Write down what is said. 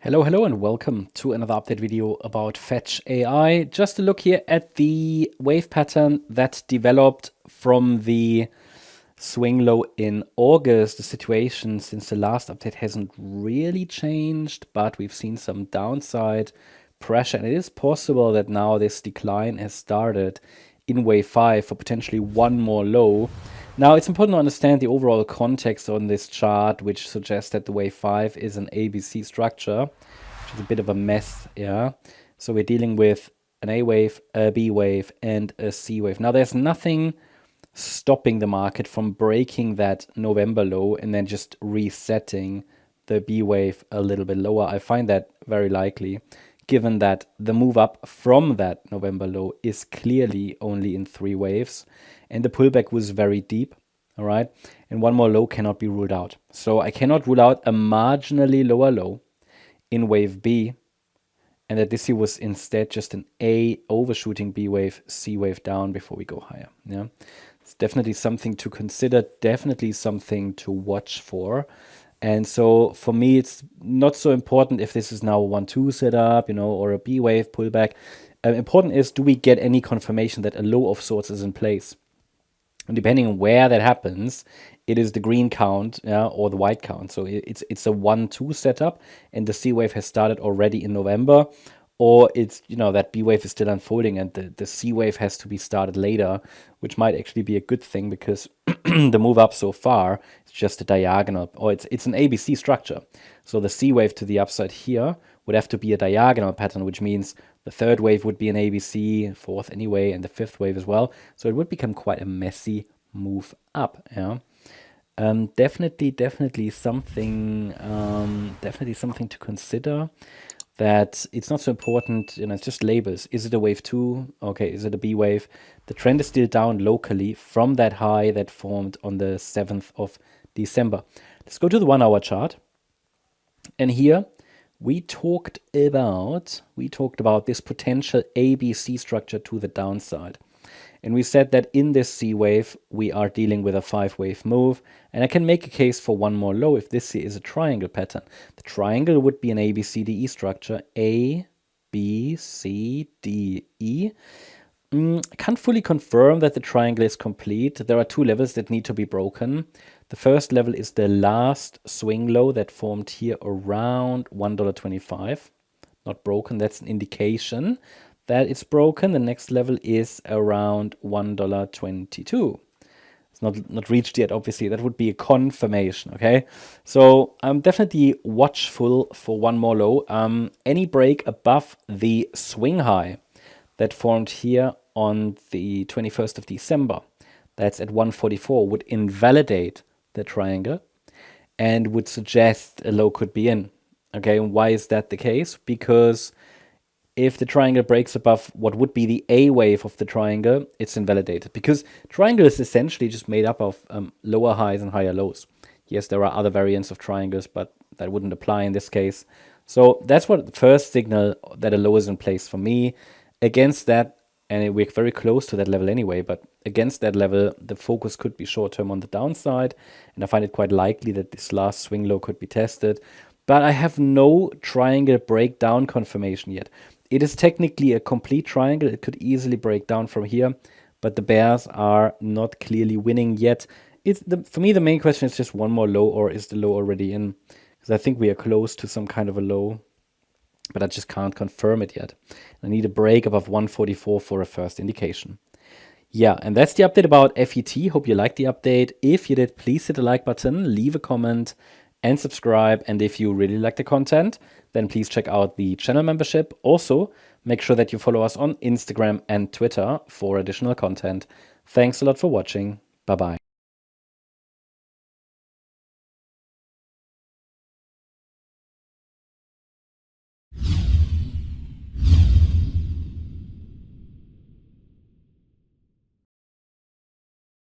Hello, and welcome to another update video about FETCH.AI. Just a look here at the wave pattern that developed from the swing low in August. The situation since the last update hasn't really changed, but we've seen some downside pressure, and it is possible that now this decline has started in wave 5 for potentially one more low. Now, it's important to understand the overall context on this chart, which suggests that the wave 5 is an ABC structure, which is a bit of a mess, yeah? So we're dealing with an A wave, a B wave, and a C wave. Now, there's nothing stopping the market from breaking that November low and then just resetting the B wave a little bit lower. I find that very likely, given that the move up from that November low is clearly only in 3 waves, and the pullback was very deep, all right? And one more low cannot be ruled out. So I cannot rule out a marginally lower low in wave B, and that this here was instead just an A overshooting B wave, C wave down before we go higher, yeah? It's definitely something to consider, definitely something to watch for. And so for me, it's not so important if this is now a 1-2 setup, or a B wave pullback. Important is, do we get any confirmation that a low of sorts is in place? And depending on where that happens, it is the green count, or the white count. So it's a 1-2 setup, and the C wave has started already in November, or it's, that B wave is still unfolding and the C wave has to be started later, which might actually be a good thing because the move up so far is just a diagonal, or it's an ABC structure. So the C wave to the upside here would have to be a diagonal pattern, which means the third wave would be an ABC, fourth anyway, and the fifth wave as well. So it would become quite a messy move up, yeah. Definitely something to consider. That it's not so important, it's just labels. Is it a wave 2? Okay, is it a B wave? The trend is still down locally from that high that formed on the 7th of December. Let's go to the 1-hour chart. And here we talked about this potential ABC structure to the downside. And we said that in this C wave, we are dealing with a 5-wave move. And I can make a case for one more low if this is a triangle pattern. The triangle would be an ABCDE structure, A, B, C, D, E. I can't fully confirm that the triangle is complete. There are 2 levels that need to be broken. The first level is the last swing low that formed here around $1.25. Not broken, that's an indication that it's broken. The next level is around $1.22. It's not reached yet, obviously. That would be a confirmation, okay? So I'm definitely watchful for one more low. Any break above the swing high that formed here on the 21st of December, that's at 144, would invalidate the triangle and would suggest a low could be in. Okay, and why is that the case? Because if the triangle breaks above what would be the A wave of the triangle, it's invalidated. Because triangle is essentially just made up of lower highs and higher lows. Yes, there are other variants of triangles, but that wouldn't apply in this case. So that's what the first signal that a low is in place for me. Against that, and we're very close to that level anyway, but against that level, the focus could be short-term on the downside. And I find it quite likely that this last swing low could be tested. But I have no triangle breakdown confirmation yet. It is technically a complete triangle. It could easily break down from here, but the bears are not clearly winning yet. For me, the main question is just one more low, or is the low already in? Because I think we are close to some kind of a low, but I just can't confirm it yet. I need a break above 144 for a first indication. Yeah, and that's the update about FET. Hope you liked the update. If you did, please hit the like button, leave a comment, and subscribe. And if you really like the content, then please check out the channel membership. Also, make sure that you follow us on Instagram and Twitter for additional content. Thanks a lot for watching. Bye-bye.